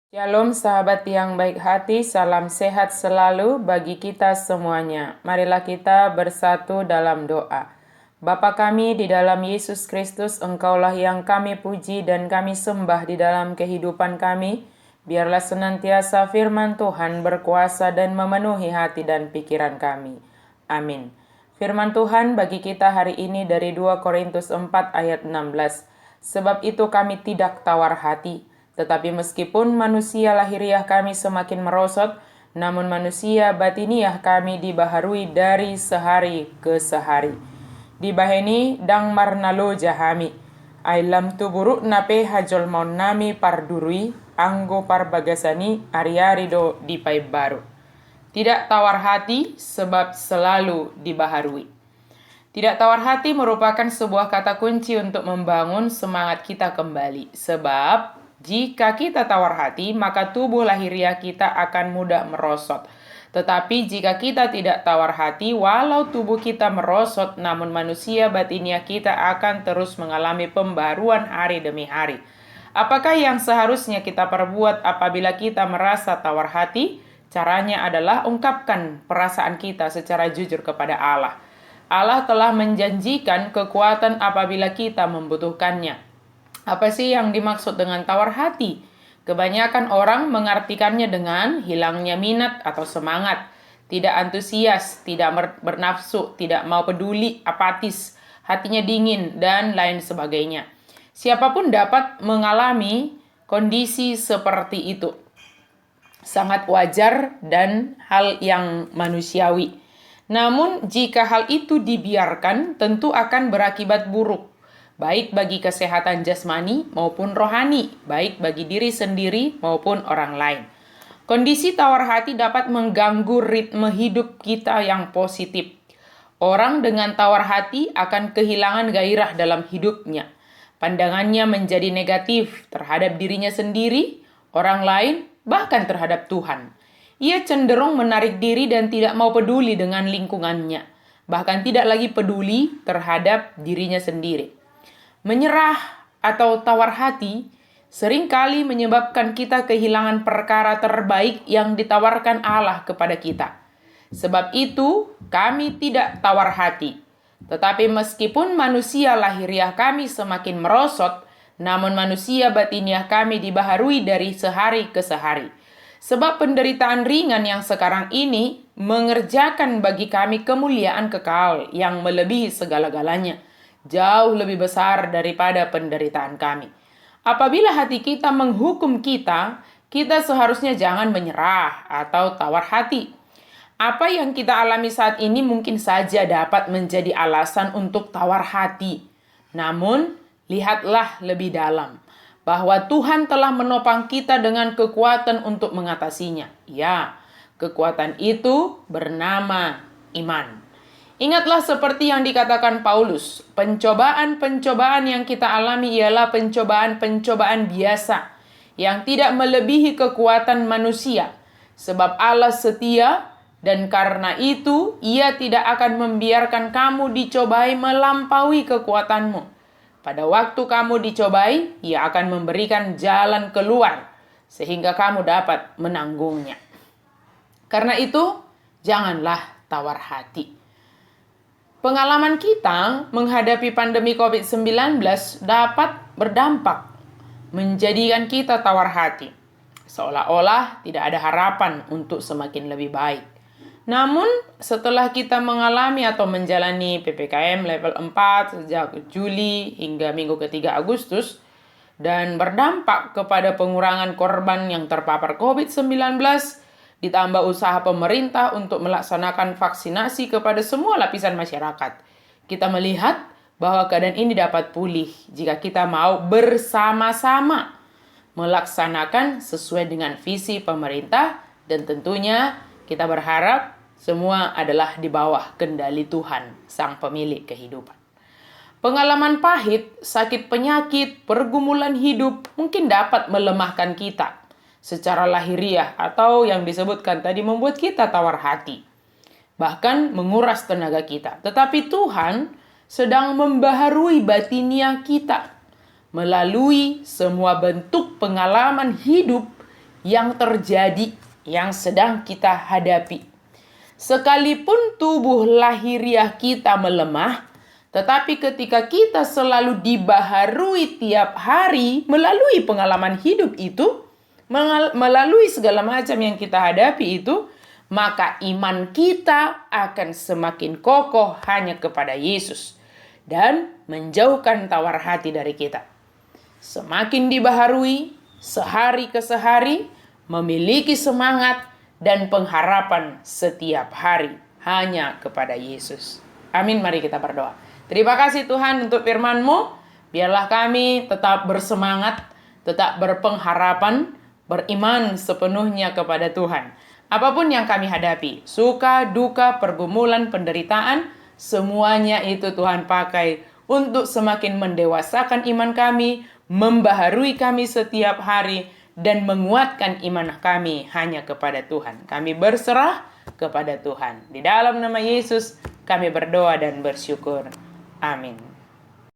Shalom sahabat yang baik hati, salam sehat selalu bagi kita semuanya. Marilah kita bersatu dalam doa. Bapa kami di dalam Yesus Kristus, Engkaulah yang kami puji dan kami sembah di dalam kehidupan kami. Biarlah senantiasa firman Tuhan berkuasa dan memenuhi hati dan pikiran kami. Amin. Firman Tuhan bagi kita hari ini dari 2 Korintus 4 ayat 16. Sebab itu kami tidak tawar hati, tetapi meskipun manusia lahiriah kami semakin merosot, namun manusia batiniah kami dibaharui dari sehari ke sehari. Dibaheni dang marnalo jahami, ailam tuburu nape hajol maun nami pardurui, anggo parbagasani ariarido dipai baru. Tidak tawar hati sebab selalu dibaharui. Tidak tawar hati merupakan sebuah kata kunci untuk membangun semangat kita kembali. Sebab jika kita tawar hati, maka tubuh lahiriah kita akan mudah merosot. Tetapi jika kita tidak tawar hati, walau tubuh kita merosot, namun manusia batiniah kita akan terus mengalami pembaruan hari demi hari. Apakah yang seharusnya kita perbuat apabila kita merasa tawar hati? Caranya adalah ungkapkan perasaan kita secara jujur kepada Allah. Allah telah menjanjikan kekuatan apabila kita membutuhkannya. Apa sih yang dimaksud dengan tawar hati? Kebanyakan orang mengartikannya dengan hilangnya minat atau semangat, tidak antusias, tidak bernafsu, tidak mau peduli, apatis, hatinya dingin, dan lain sebagainya. Siapapun dapat mengalami kondisi seperti itu. Sangat wajar dan hal yang manusiawi. Namun jika hal itu dibiarkan, tentu akan berakibat buruk, baik bagi kesehatan jasmani maupun rohani, baik bagi diri sendiri maupun orang lain. Kondisi tawar hati dapat mengganggu ritme hidup kita yang positif. Orang dengan tawar hati akan kehilangan gairah dalam hidupnya. Pandangannya menjadi negatif terhadap dirinya sendiri, orang lain, bahkan terhadap Tuhan. Ia cenderung menarik diri dan tidak mau peduli dengan lingkungannya, bahkan tidak lagi peduli terhadap dirinya sendiri. Menyerah atau tawar hati seringkali menyebabkan kita kehilangan perkara terbaik yang ditawarkan Allah kepada kita. Sebab itu, kami tidak tawar hati. Tetapi meskipun manusia lahiriah kami semakin merosot, namun manusia batiniah kami dibaharui dari sehari ke sehari. Sebab penderitaan ringan yang sekarang ini mengerjakan bagi kami kemuliaan kekal yang melebihi segala-galanya, jauh lebih besar daripada penderitaan kami. Apabila hati kita menghukum kita, kita seharusnya jangan menyerah atau tawar hati. Apa yang kita alami saat ini mungkin saja dapat menjadi alasan untuk tawar hati. Namun, lihatlah lebih dalam bahwa Tuhan telah menopang kita dengan kekuatan untuk mengatasinya. Ya, kekuatan itu bernama iman. Ingatlah seperti yang dikatakan Paulus, pencobaan-pencobaan yang kita alami ialah pencobaan-pencobaan biasa yang tidak melebihi kekuatan manusia. Sebab Allah setia dan karena itu Ia tidak akan membiarkan kamu dicobai melampaui kekuatanmu. Pada waktu kamu dicobai, Ia akan memberikan jalan keluar sehingga kamu dapat menanggungnya. Karena itu, janganlah tawar hati. Pengalaman kita menghadapi pandemi COVID-19 dapat berdampak menjadikan kita tawar hati. Seolah-olah tidak ada harapan untuk semakin lebih baik. Namun, setelah kita mengalami atau menjalani PPKM level 4 sejak Juli hingga minggu ketiga Agustus, dan berdampak kepada pengurangan korban yang terpapar COVID-19, ditambah usaha pemerintah untuk melaksanakan vaksinasi kepada semua lapisan masyarakat, kita melihat bahwa keadaan ini dapat pulih jika kita mau bersama-sama melaksanakan sesuai dengan visi pemerintah, dan tentunya kita berharap semua adalah di bawah kendali Tuhan, Sang Pemilik kehidupan. Pengalaman pahit, sakit penyakit, pergumulan hidup mungkin dapat melemahkan kita secara lahiriah atau yang disebutkan tadi membuat kita tawar hati, bahkan menguras tenaga kita. Tetapi Tuhan sedang membaharui batiniah kita melalui semua bentuk pengalaman hidup yang terjadi, yang sedang kita hadapi. Sekalipun tubuh lahiriah kita melemah, tetapi ketika kita selalu dibaharui tiap hari melalui pengalaman hidup itu, melalui segala macam yang kita hadapi itu, maka iman kita akan semakin kokoh hanya kepada Yesus dan menjauhkan tawar hati dari kita. Semakin dibaharui sehari ke sehari, memiliki semangat dan pengharapan setiap hari hanya kepada Yesus. Amin, mari kita berdoa. Terima kasih Tuhan untuk firman-Mu. Biarlah kami tetap bersemangat, tetap berpengharapan, beriman sepenuhnya kepada Tuhan. Apapun yang kami hadapi, suka, duka, pergumulan, penderitaan, semuanya itu Tuhan pakai untuk semakin mendewasakan iman kami, membaharui kami setiap hari, dan menguatkan iman kami hanya kepada Tuhan. Kami berserah kepada Tuhan. Di dalam nama Yesus kami berdoa dan bersyukur. Amin.